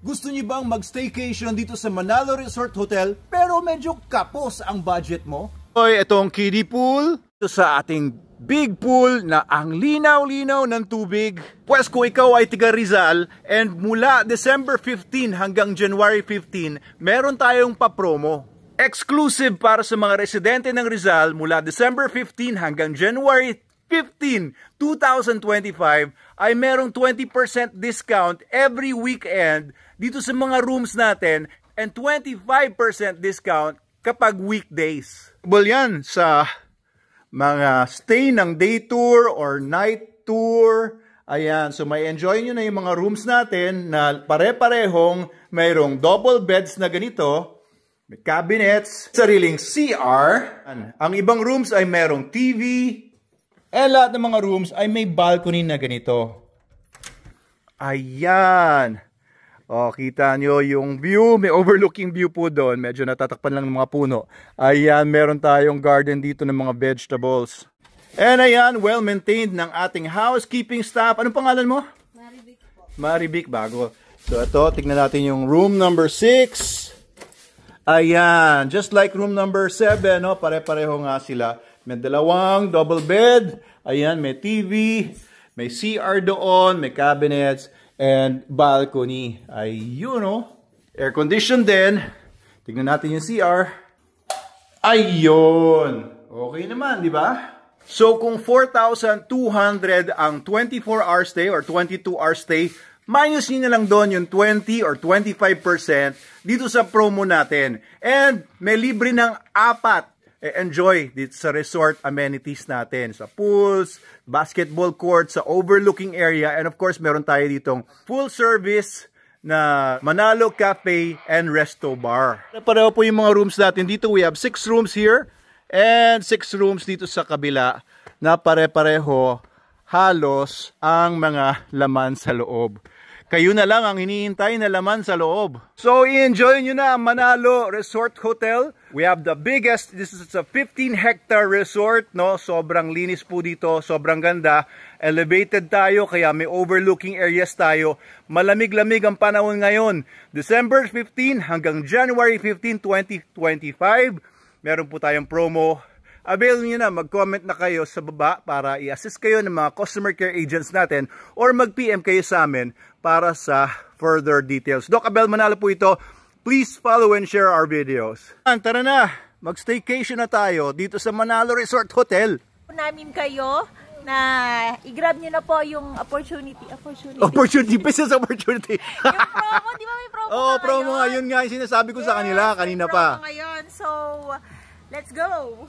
Gusto niyo bang mag-staycation dito sa Manalo Resort Hotel pero medyo kapos ang budget mo? Hoy, itong kiddie pool. Ito sa ating big pool na ang linaw-linaw ng tubig. Pwes kung ikaw ay tiga Rizal and mula December 15 hanggang January 15, meron tayong pa-promo. Exclusive para sa mga residente ng Rizal mula December 15 hanggang January 15, 2025 ay merong 20% discount every weekend dito sa mga rooms natin and 25% discount kapag weekdays. Yan sa mga stay ng day tour or night tour. Ayan, so may enjoy nyo na yung mga rooms natin na pare-parehong mayroong double beds na ganito, may cabinets, sariling CR. Ang ibang rooms ay mayroong TV, and lahat ng mga rooms ay may balcony na ganito. Ayan. O, kita nyo yung view. May overlooking view po doon. Medyo natatakpan lang ng mga puno. Ayan, meron tayong garden dito ng mga vegetables. And ayan, well-maintained ng ating housekeeping staff. Anong pangalan mo? Marivic po. Marivic, bago. So, ito, tignan natin yung room number 6. Ayan, just like room number 7, no? Pare-pareho nga sila. May dalawang double bed. Ayan, may TV. May CR doon. May cabinets. And balcony. Ayun, no? Air condition din. Tignan natin yung CR. Ayun. Okay naman, di ba? So, kung 4,200 ang 24-hour stay or 22-hour stay, minus nyo na lang doon yung 20 or 25% dito sa promo natin. And may libre ng 4 enjoy dito sa resort amenities natin. Sa pools, basketball court, sa overlooking area, and of course, meron tayo ditong full service na Manalo Cafe and Resto Bar. Pareho po yung mga rooms natin dito. We have 6 rooms here and 6 rooms dito sa kabila na pare-pareho halos ang mga laman sa loob. Kayo na lang ang hinihintay na laman sa loob. So, i-enjoy nyo na ang Manalo Resort Hotel. We have the biggest, this is a 15-hectare resort, no? Sobrang linis po dito, sobrang ganda. Elevated tayo, kaya may overlooking areas tayo. Malamig-lamig ang panahon ngayon. December 15 hanggang January 15, 2025. Meron po tayong promo. Avail nyo na, mag-comment na kayo sa baba para i-assist kayo ng mga customer care agents natin or mag-PM kayo sa amin para sa further details. Doc Abel Manalo po ito. Please follow and share our videos. Tara na, mag-staycation na tayo dito sa Manalo Resort Hotel. Namin kayo na i-grab nyo na po yung opportunity. Business opportunity. Yung promo, di ba may promo Oo, promo nga. Yun nga yung sinasabi ko sa kanila kanina pa. Promo ngayon. So, let's go!